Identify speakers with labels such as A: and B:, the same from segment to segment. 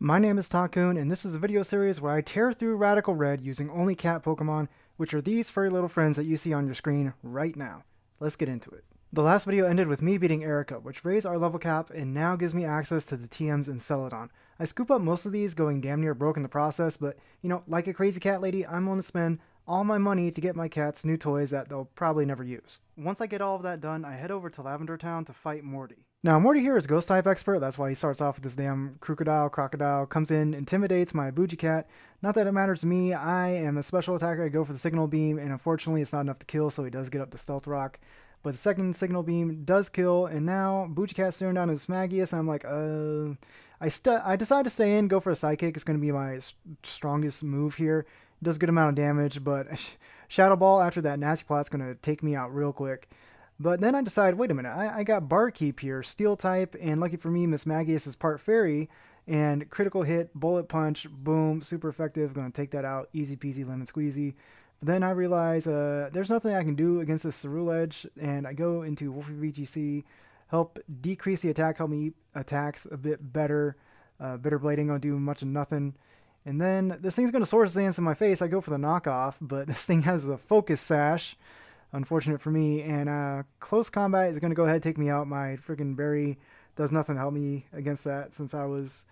A: My name is Takun, and this is a video series where I tear through Radical Red using only cat Pokemon, which are these furry little friends that you see on your screen right now. Let's get into it. The last video ended with me beating Erica, which raised our level cap and now gives me access to the TMs in Celadon. I scoop up most of these, going damn near broke in the process, but like a crazy cat lady, I'm going to spend all my money to get my cats new toys that they'll probably never use. Once I get all of that done, I head over to Lavender Town to fight Morty. Now, Morty here is Ghost type expert, that's why he starts off with this damn crocodile, comes in, intimidates my bougie cat. Not that it matters to me, I am a special attacker, I go for the signal beam, and unfortunately it's not enough to kill, so he does get up to Stealth Rock. But the second signal beam does kill, and now Bougie Cat's staring down his Smagius, and I'm like, I decide to stay in, go for a Psychic. It's going to be my strongest move here. It does a good amount of damage, but Shadow Ball after that Nasty Plot's going to take me out real quick. But then I decide, wait a minute, I got Barkeep here, Steel type, and lucky for me, Miss Magius is part Fairy, and critical hit, Bullet Punch, boom, super effective, going to take that out, easy peasy lemon squeezy. But then I realize there's nothing I can do against this Ceruledge, and I go into Wolfie VGC, help decrease the attack, help me attacks a bit better. Bitter Blade ain't going to do much of nothing. And then this thing's going to Swords Dance in my face. I go for the knockoff, but this thing has a Focus Sash. Unfortunate for me. And close combat is going to go ahead and take me out. My freaking berry does nothing to help me against that since I was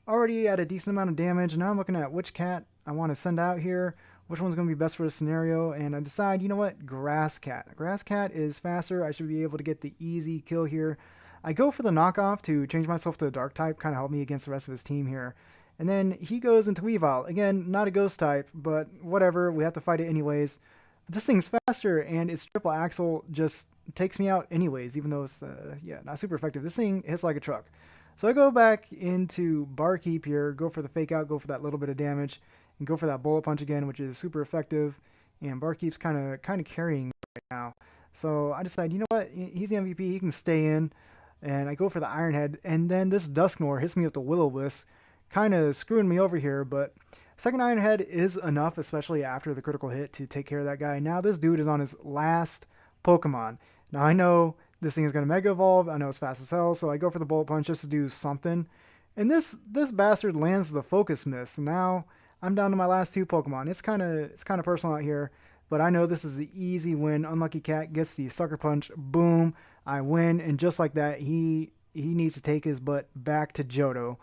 A: already at a decent amount of damage. Now I'm looking at which cat I want to send out here, which one's going to be best for the scenario, and I decide, you know what, Grass Cat. Grass Cat is faster. I should be able to get the easy kill here. I go for the knockoff to change myself to a Dark type, kind of help me against the rest of his team here. And then he goes into Weavile. Again, not a Ghost type, but whatever, we have to fight it anyways. This thing's faster, and its Triple Axle just takes me out anyways, even though it's, not super effective. This thing hits like a truck. So I go back into Barkeep here, go for the Fake Out, go for that little bit of damage, and go for that Bullet Punch again, which is super effective. And Barkeep's kind of carrying right now. So I decide, you know what, he's the MVP, he can stay in. And I go for the Iron Head, and then this Dusknoir hits me with the Will-O-Wisp, kind of screwing me over here, but second Iron Head is enough, especially after the critical hit, to take care of that guy. Now this dude is on his last Pokemon. Now I know this thing is going to Mega Evolve, I know it's fast as hell, so I go for the Bullet Punch just to do something. And this bastard lands the Focus Miss. Now I'm down to my last two Pokemon. It's kind of personal out here, but I know this is the easy win. Unlucky Cat gets the Sucker Punch. Boom, I win, and just like that, he needs to take his butt back to Johto.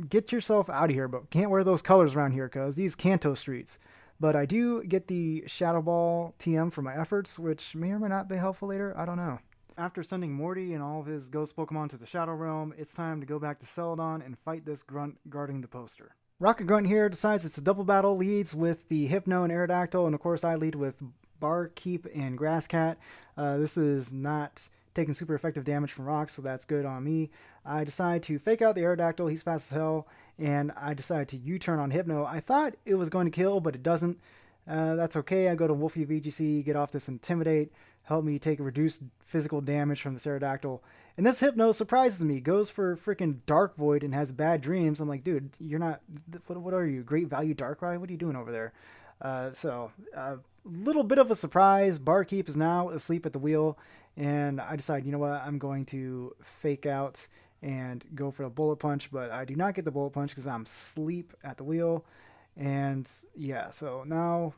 A: Get yourself out of here, but can't wear those colors around here because these Kanto streets. But I do get the Shadow Ball TM for my efforts, which may or may not be helpful later. I don't know. After sending Morty and all of his ghost Pokemon to the Shadow Realm, it's time to go back to Celadon and fight this grunt guarding the poster. Rocket Grunt here decides it's a double battle, leads with the Hypno and Aerodactyl, and of course I lead with Barkeep and Grass Cat. This is not taking super effective damage from rocks, so that's good on me. I decide to fake out the Aerodactyl, he's fast as hell, and I decide to U-turn on Hypno. I thought it was going to kill, but it doesn't. That's okay. I go to Wolfie VGC, get off this Intimidate, help me take reduced physical damage from this Aerodactyl. And this Hypno surprises me, goes for freaking Dark Void and has bad dreams. I'm like, dude, you're not, what are you, Great Value Darkrai? What are you doing over there? Little bit of a surprise. Barkeep is now asleep at the wheel, and I decide, you know what, I'm going to fake out and go for the Bullet Punch, but I do not get the Bullet Punch because I'm asleep at the wheel. And yeah, so now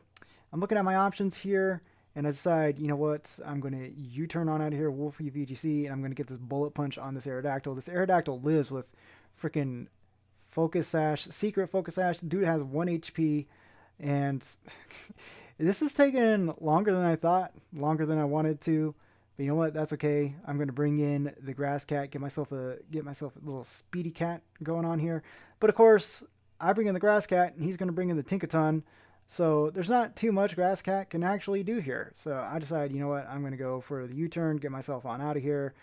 A: I'm looking at my options here, and I decide, you know what, I'm going to U-turn on out of here, Wolfie VGC, and I'm going to get this Bullet Punch on this Aerodactyl. This Aerodactyl lives with freaking Focus Sash, Secret Focus Sash. Dude has 1 HP, and this is taking longer than I thought, longer than I wanted to. But you know what? That's okay. I'm going to bring in the Grass Cat, get myself a little Speedy Cat going on here. But of course, I bring in the Grass Cat, and he's going to bring in the Tinkaton. So there's not too much Grass Cat can actually do here. So I decide, you know what? I'm going to go for the U-turn, get myself on out of here.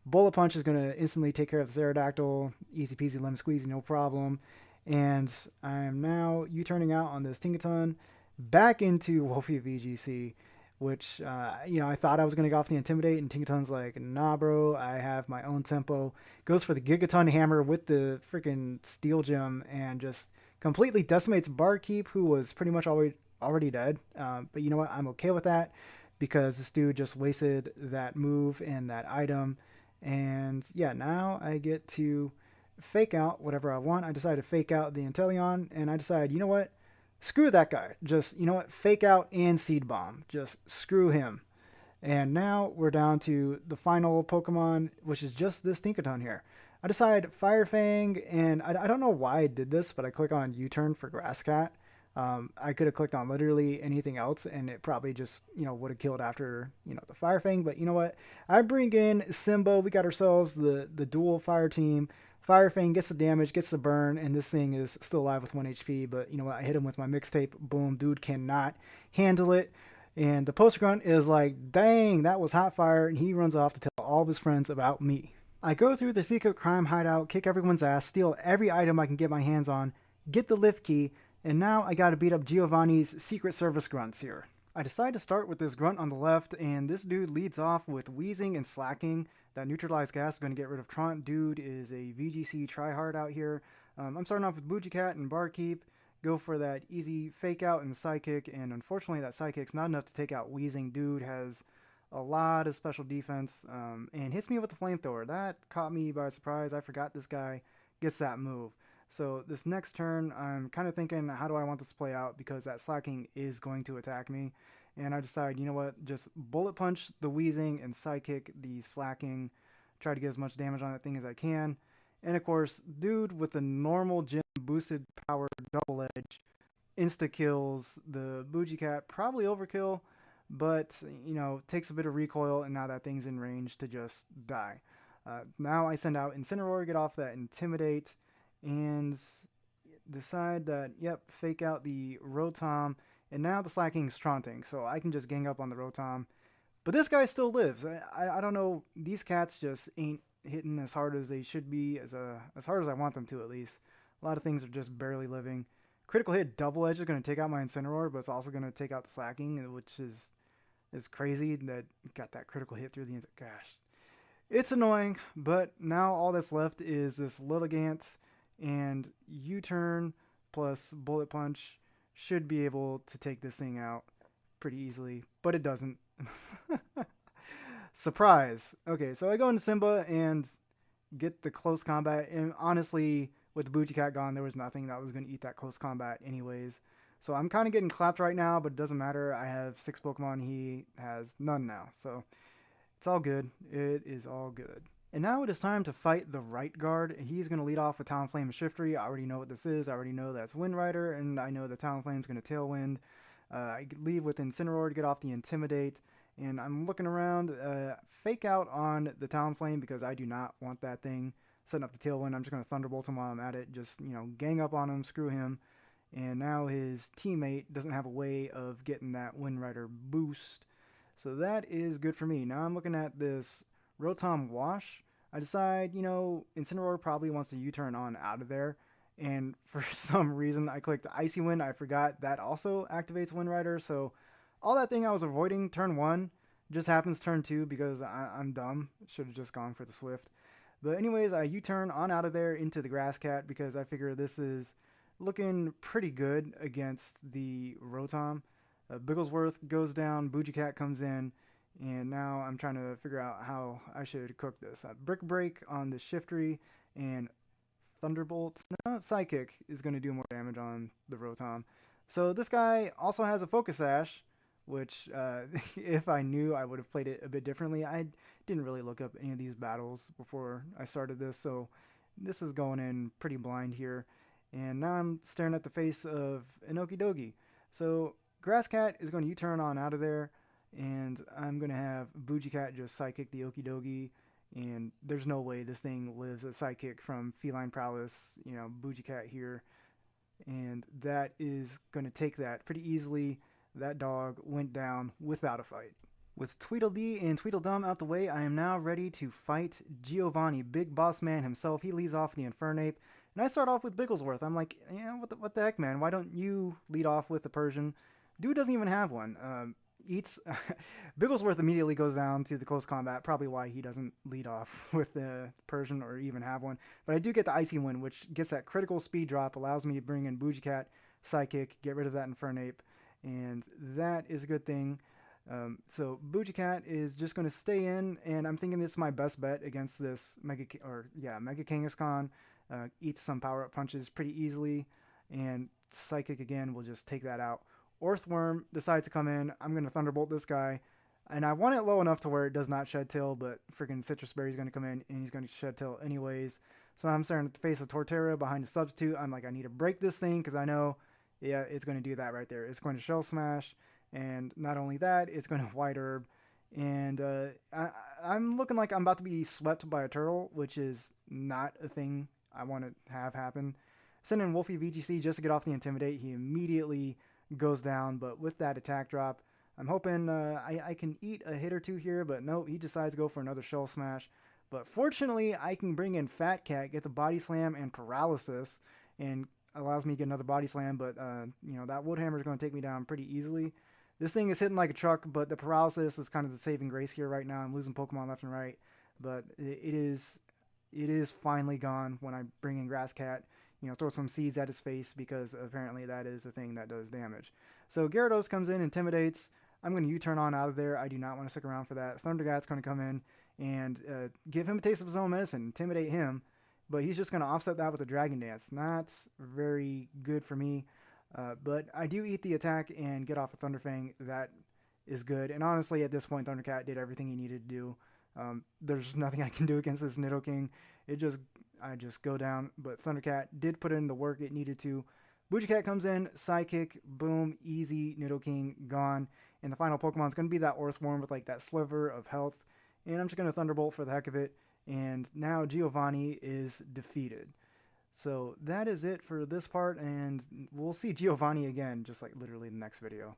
A: Bullet Punch is going to instantly take care of this Aerodactyl. Easy peasy lemon squeezy, no problem. And I am now U-turning out on this Tinkaton back into Wolfie VGC, which, I thought I was going to go off the Intimidate, and Tinkaton's like, nah, bro, I have my own tempo. Goes for the Gigaton Hammer with the freaking Steel Gem and just completely decimates Barkeep, who was pretty much already dead. But you know what? I'm okay with that because this dude just wasted that move and that item. And yeah, now I get to fake out whatever I want. I decided to fake out the Inteleon, and I decided, you know what? Screw that guy. Just, you know what? Fake out and Seed Bomb. Just screw him. And now we're down to the final Pokemon, which is just this Tinkaton here. I decided Fire Fang, and I don't know why I did this, but I click on U-turn for Grass Cat. I could have clicked on literally anything else, and it probably just, would have killed after, the Fire Fang. But you know what? I bring in Simbo. We got ourselves the dual fire team. Fire Fang gets the damage, gets the burn, and this thing is still alive with 1 HP. But you know what? I hit him with my mixtape. Boom. Dude cannot handle it. And the poster grunt is like, dang, that was hot fire. And he runs off to tell all of his friends about me. I go through the secret crime hideout, kick everyone's ass, steal every item I can get my hands on, get the lift key, and now I gotta beat up Giovanni's Secret Service grunts here. I decide to start with this grunt on the left, and this dude leads off with wheezing and slacking. That neutralized gas is going to get rid of Trant. Dude is a VGC tryhard out here. I'm starting off with Bujicat and Barkeep. Go for that easy fake out and Psychic, and unfortunately that Psychic's not enough to take out Wheezing. Dude has a lot of special defense, and hits me with the Flamethrower. That caught me by surprise. I forgot this guy gets that move. So this next turn, I'm kind of thinking, how do I want this to play out? Because that slacking is going to attack me. And I decide, you know what, just Bullet Punch the Wheezing and Psychic the slacking. Try to get as much damage on that thing as I can. And of course, dude with the normal gym boosted power double edge insta kills the Bougie Cat. Probably overkill, but takes a bit of recoil, and now that thing's in range to just die. Now I send out Incineroar, get off that Intimidate, and decide that, yep, fake out the Rotom, and now the Slacking's Taunting, so I can just gang up on the Rotom. But this guy still lives. I don't know, these cats just ain't hitting as hard as they should be, as hard as I want them to at least. A lot of things are just barely living. Critical hit double edge is going to take out my Incineroar, but it's also going to take out the Slacking, which is crazy that got that critical hit through the gosh. It's annoying, but now all that's left is this Lilligant, and U-turn plus Bullet Punch should be able to take this thing out pretty easily, but it doesn't. Surprise. Okay, so I go into Simba and get the close combat, and honestly, with the Bougie Cat gone, there was nothing that was going to eat that close combat anyways. So I'm kind of getting clapped right now, but it doesn't matter. I have 6 Pokemon. He has none now. So it's all good. It is all good. And now it is time to fight the right guard. He's going to lead off with Talonflame and Shiftry. I already know what this is. I already know that's Wind Rider, and I know the Talonflame's going to Tailwind. I leave with Incineroar to get off the Intimidate. And I'm looking around, fake out on the Talonflame because I do not want that thing setting up the Tailwind. I'm just going to Thunderbolt him while I'm at it. Just, gang up on him, screw him. And now his teammate doesn't have a way of getting that Wind Rider boost. So that is good for me. Now I'm looking at this Rotom Wash. I decide, Incineroar probably wants to U-turn on out of there. And for some reason, I clicked Icy Wind. I forgot that also activates Wind Rider. So all that thing I was avoiding turn 1 just happens turn 2 because I'm dumb. Should have just gone for the Swift. But anyways, I U-turn on out of there into the Grass Cat because I figure this is looking pretty good against the Rotom. Bigglesworth goes down, Bougie Cat comes in, and now I'm trying to figure out how I should cook this. Brick Break on the Shiftry, and Thunderbolt, no, Psychic is going to do more damage on the Rotom. So this guy also has a Focus Sash, which if I knew, I would have played it a bit differently. I didn't really look up any of these battles before I started this, so this is going in pretty blind here. And now I'm staring at the face of an Okidogi. So Grass Cat is going to U-turn on out of there, and I'm going to have Bougie Cat just Psychic the Okidogi, and there's no way this thing lives a Psychic from Feline Prowess, Bougie Cat here, and that is going to take that pretty easily. That dog went down without a fight. With Tweedledee and Tweedledum out the way, I am now ready to fight Giovanni, big boss man himself. He leads off the Infernape, and I start off with Bigglesworth. I'm like, what the heck, man? Why don't you lead off with the Persian? Dude doesn't even have one. Eats. Bigglesworth immediately goes down to the close combat, probably why he doesn't lead off with the Persian or even have one. But I do get the Icy Wind, which gets that critical speed drop, allows me to bring in Bougie Cat, Psychic, get rid of that Infernape, and that is a good thing. So Bougie Cat is just going to stay in, and I'm thinking this is my best bet against this Mega Kangaskhan. eats some power-up punches pretty easily, and Psychic again will just take that out. Orthworm decides to come in. I'm going to Thunderbolt this guy. And I want it low enough to where it does not shed tail, but freaking Citrus Berry's going to come in and he's going to shed tail anyways. So I'm starting to face a Torterra behind the substitute. I'm like, I need to break this thing because I know, yeah, it's going to do that right there. It's going to Shell Smash, and not only that, it's going to White Herb. And I'm looking like I'm about to be swept by a turtle, which is not a thing I want to have happen. Send in Wolfie VGC just to get off the Intimidate. He immediately goes down, but with that attack drop, I'm hoping I can eat a hit or two here, but no, he decides to go for another Shell Smash. But fortunately, I can bring in Fat Cat, get the Body Slam and Paralysis, and allows me to get another Body Slam, but that Wood Hammer is going to take me down pretty easily. This thing is hitting like a truck, but the Paralysis is kind of the saving grace here right now. I'm losing Pokemon left and right, but it is finally gone when I bring in Grass Cat. Throw some seeds at his face because apparently that is the thing that does damage. So Gyarados comes in, intimidates. I'm going to U-turn on out of there. I do not want to stick around for that. Thundergat's going to come in and give him a taste of his own medicine, intimidate him. But he's just going to offset that with a Dragon Dance. Not very good for me. But I do eat the attack and get off a Thunderfang. That is good. And honestly, at this point, Thundercat did everything he needed to do. There's nothing I can do against this Nidoking. I just go down. But Thundercat did put in the work it needed to. Bougie comes in, Psychic, boom, easy, Nidoking, gone. And the final Pokemon is going to be that Orthworm with like that sliver of health. And I'm just going to Thunderbolt for the heck of it. And now Giovanni is defeated. So that is it for this part, and we'll see Giovanni again, just like literally in the next video.